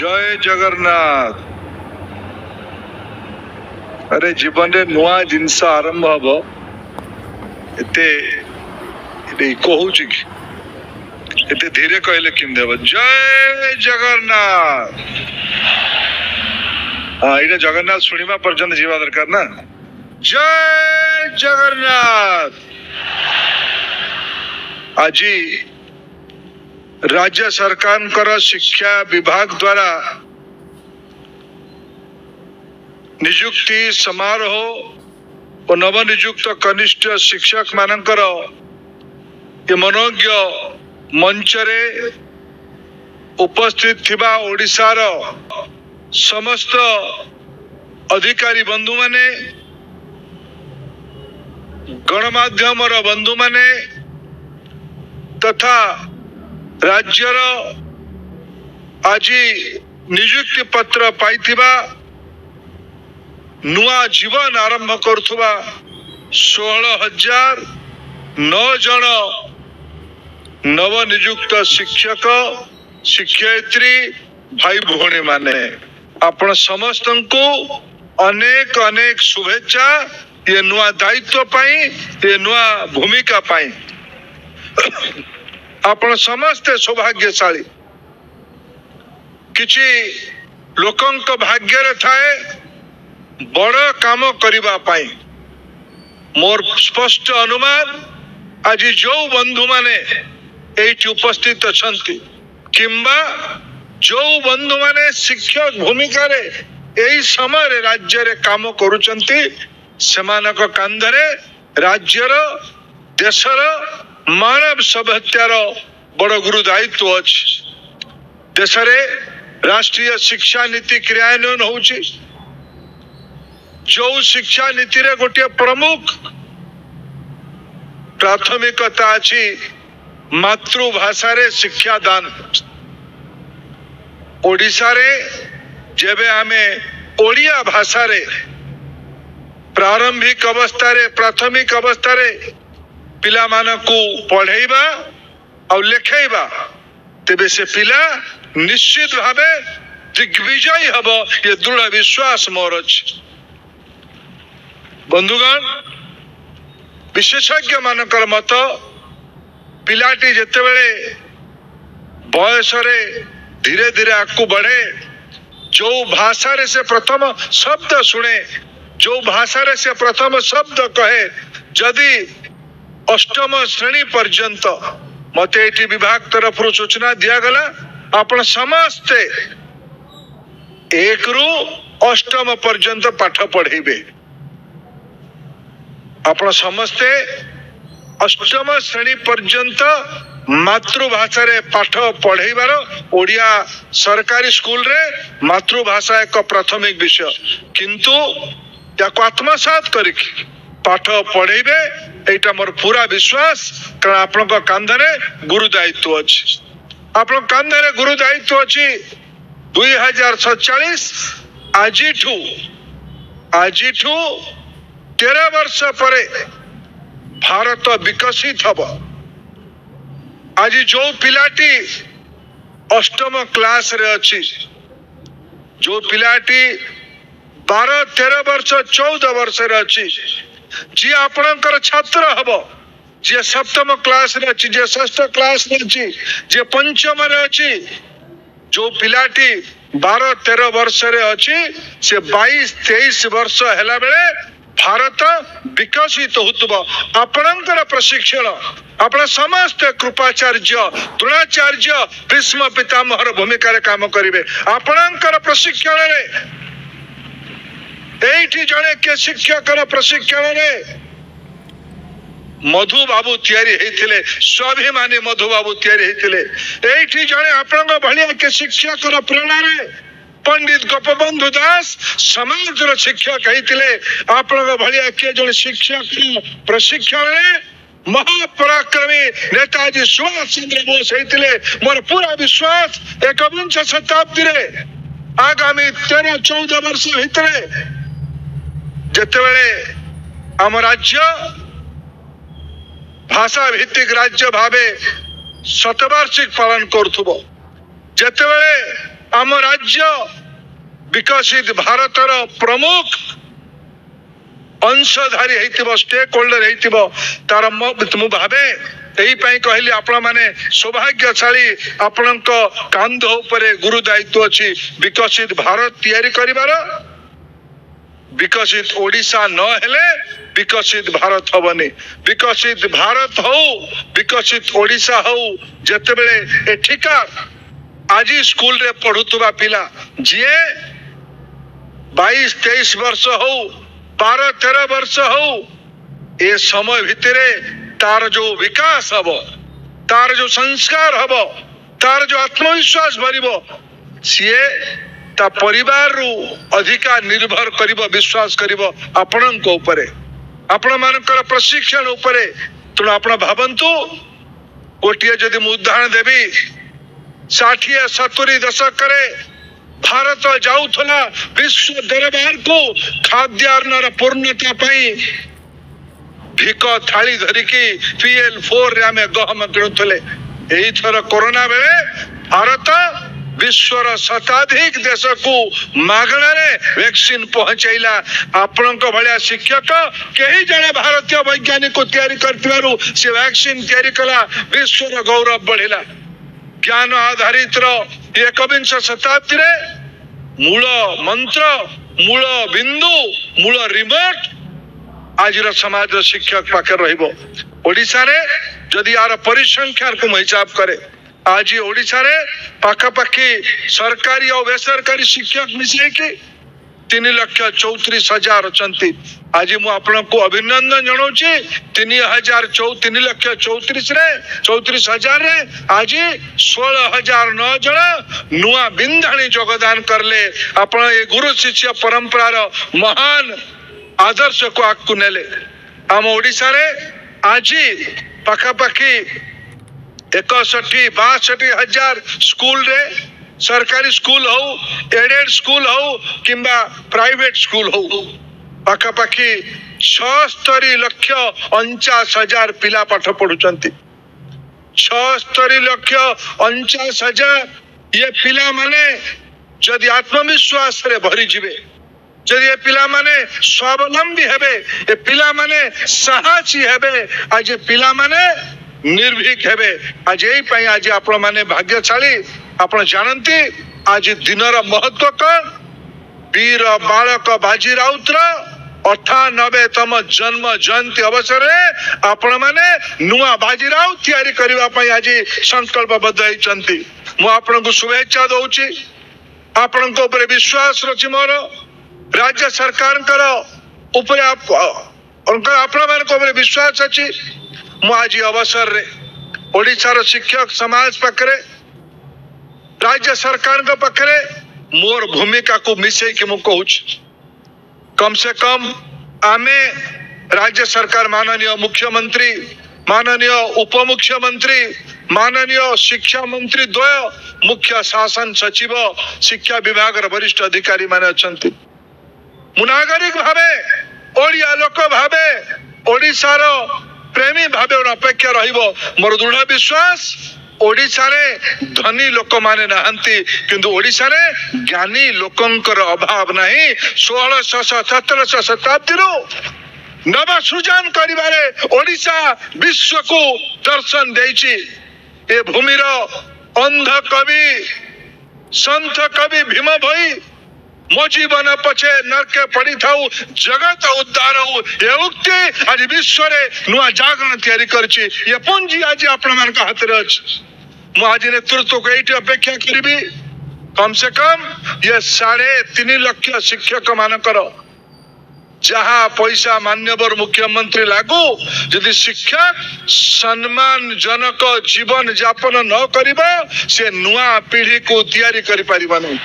जय जगन्नाथ। अरे जीवन रे नुआ जिनस आरंभ हम एते इको हो एते धीरे कहले किम देव जय जगन्नाथ। हाँ ये जगन्नाथ शुणा पर्यंत जीवा दरकार ना। जय जगन्नाथ। आज राज्य सरकार शिक्षा विभाग द्वारा नियुक्ति समारोह और नवनियुक्त कनिष्ठ शिक्षक मानकर ये मनोज्ञ मंच रे उपस्थित थिबा ओडिशार समस्त अधिकारी बंधु माने गणमाध्यम बंधु माने तथा राज्यर आज नियुक्ति पत्र पाइथिबा नुआ जीवन आरंभ करुवा 16,009 जन नवनियुक्त शिक्षक शिक्षयित्री भाई भौणी माने आपण समस्त को अनेक अनेक शुभेच्छा ये नुआ दायित्व पाई ये नुआ भूमिका पाई। आपण समस्ते सौभाग्यशाली। किछि लोकंक भाग्य रे थाए बड़ काम करिबा पाई। मोर स्पष्ट अनुमान आज जो बंधु माने एठी उपस्थित अछंती किंबा जो बंधु माने शिक्षक भूमिका रे एई समय रे राज्य रे काम करूचंती सेमानक कांधरे राज्यर देशर मानव सभ्यतार बड़ गुरु दायित्व अछि। देश रे राष्ट्रीय शिक्षा नीति क्रियान्वयन होउछि। जो शिक्षा नीति रे गोटे प्रमुख प्राथमिकता अछि मातृभाषा रे शिक्षा दान। ओडिशा रे जेबे आमे ओडिया भाषा रे प्रारंभिक अवस्था रे प्राथमिक अवस्था रे पिला मानकू पढ़ेबा और लिखेबा तेबे से पिला निश्चित भावे दिग्विजय हब ये दृढ़ विश्वास मोर अछि। बंधुगण विशेषज्ञ मानकर मत पिलाटी जेतेबेले बयस रे धीरे धीरे आगू बढ़े जो भाषा रे से प्रथम शब्द सुने जो भाषा रे से प्रथम शब्द कहे जदि अष्टम श्रेणी पर्यंत मत ये विभाग तरफ सूचना दिया गला आपण समस्ते 1 रु 8 पर्यंत पाठ पढ़ेबे। आपण समस्ते 8 श्रेणी पर्यंत मातृभाषा रे पाठ पढ़ेबार ओडिया सरकारी स्कूल रे मातृभाषा एक प्राथमिक विषय किंतु याको आत्मसात करिक पाठ पढ़ेबे एटा मोर पूरा विश्वास। कारण आपण कांधरे गुरु दायित्व अछि। आपण कांधरे गुरु दायित्व अछि। 2047 आजिठू 13 वर्ष परे भारत विकसित हब। आज जो पिलाटी 8म क्लास रे अछि जो पिलाटी 12-13 वर्ष 14 वर्ष रे अछि जी आपणकर छात्र हब जे 7म क्लास रे अछि जे 6th क्लास रे अछि जे 5म रे अछि जो पिलाटी 12-13 वर्ष रे अछि से 22-23 वर्ष हैला बेले भारत विकसित होतबो। आपणकर प्रशिक्षण आपण समस्त कृपाचार्य द्रोणाचार्य भीष्म पितामहर भूमिका रे काम करिवे। आपणकर प्रशिक्षण रे एठी जणे के शिक्षकर प्रशिक्षण रे मधु बाबू तैयारी हेथिले स्वाभिमानी मधु बाबू तैयारी हेथिले। एठी जणे आपन भलिया के शिक्षकर प्रेरणा रे पंडित गोपबंधु दास समाज रो शिक्षक हेथिले। आपन भलिया के जणे शिक्षक प्रशिक्षण रे महापराक्रमी नेताजी सुभाष चंद्र बोस हेथिले। मोर पूरा विश्वास 21 शताब्दी रे आगामी 13-14 वर्ष भितरे जेतेबेले आम राज्य भाषा भित्तिक राज्य भावे शतवार्षिक पालन करुथबो जेतेबेले आम राज्य विकसित भारतर प्रमुख अंशधारी होइतिबो स्टेक होल्डर होइतिबो तार मु भावे एही पई कहली आपण माने सौभाग्यशाली आपणक कांध उपरे गुरु दायित्व अछि विकसित भारत तैयारी करिवार। विकसित ओडिशा न हेले विकसित भारत हबनी। विकसित भारत हो विकसित ओडिशा हो जते बेले एठिका आज स्कूल रे पढुतबा पिला जिए 22-23 वर्ष हो 12-13 वर्ष हो ए समय भितरे तार जो विकास हब तार जो संस्कार हब तार जो आत्मविश्वास भरिबो सीए ता परिवार रु अधिका निर्भर करिबो विश्वास करिबो आपणक उपरे आपण मानकर प्रशिक्षण उपरे। तुम आपण भावंतु गोटिए जदि मु उदाहरण देबी 60-70 दशक रे भारत जाउथला विश्व दरबार को खाद्यान्न पूर्णता पाई भिक थाली धरिकी PL4 रे आमे गहम किणुथले। एही थर कोरोना बेले भारत विश्वर शताधिक देश को मागणा रे वैक्सीन पहुंचाइला। आपणक भलिया शिक्षक केही जणे भारतीय वैज्ञानिक को तैयारी करथिबारु से वैक्सीन तैयारी कला विश्वर गौरव बढ़िला। ज्ञान आधारित एकविंश शताब्दी रे मूल मंत्र मूल बिंदु मूल रिमोट आज समाज शिक्षक पाखे रहिबो। ओडिशा रे जदि यार परिसंख्यान को हिसाब करे आज ओडिशा रे पाखापाखी सरकारी और बेसरकारी शिक्षक मिसे कि 3,34,000 अछंती। आज मु आपनको अभिनंदन जणाउची 3,34,000 रे आज 16,009 जण नुआ बिंधाणी योगदान करले। आपण ए गुरु शिष्य परंपरा रो महान आदर्श को आकु नेले। आम ओडिशा रे आज पाखापाखी 61-62,000 स्कूल रे सरकारी स्कूल हो एडेड स्कूल हो किंबा प्राइवेट स्कूल हो पाखापाखी 76,49,000 पिला पाठ पढ़ुचंती। 76,49,000 ये पिला माने जदि आत्मविश्वास रे भरी जिवे जदि ये पिला माने स्वावलंबी हेबे ये पिला माने साहसी हेबे आज ये पिला माने निर्भीक हेबे। आज यही पई आज आपण माने भाग्यशाली आपण जानती आज दिनर महत्व कौन वीर बालक बाजी राउतर 98तम जन्म जयंती अवसर आपण माने नुआ बाजी राउत तैयारी करबा पई आज संकल्पबद्ध होइचंती। मु आपनको शुभेच्छा दउची आपण को ऊपर विश्वास रछि मोर राज्य सरकार ऊपर आपण मान को ऊपर विश्वास अछि। मु आज अवसर रे ओडिशा रो शिक्षक समाज पाखरे राज्य सरकार के पाखरे मोर भूमिका को मिसई के मु कहूछ कम से कम आमे राज्य सरकार माननीय मुख्यमंत्री माननीय उप मुख्यमंत्री माननीय शिक्षा मंत्री द्वय मुख्य शासन सचिव शिक्षा विभाग वरिष्ठ अधिकारी माने अछंती। मु नागरिक भावे ओडिया लोक भावे ओडिशा रो प्रेमी भावे अपेक्षा रहिबो मोर दृढ़ विश्वास। ओडिशा रे धनी लोक माने नाहंती किंतु ओडिशा रे ज्ञानी लोकंकर अभाव नहीं। 1600-1700 शताब्दी रो नव सृजन करिबारे ओडिशा विश्व को दर्शन देइछि। ए भूमि रो अंध कवि संत कवि भीम भई मो जीवन पछे नरके पड़ी थाऊ जगत उद्धार हो ये उक्ति आज विश्व रे नुआ जागरण तैयारी करछि। ये पूंजी आज आपण मान का हाथ रे अछि। मु आज नेतृत्व को एठी अपेक्षा करिबी कम से कम ये 3.5 लाख शिक्षक मानकर जहाँ पैसा मान्यवर मुख्यमंत्री लागू यदि शिक्षक सम्मानजनक जीवन यापन न करिबा से नुआ पीढ़ी को तैयारी करि परिबा नहीं।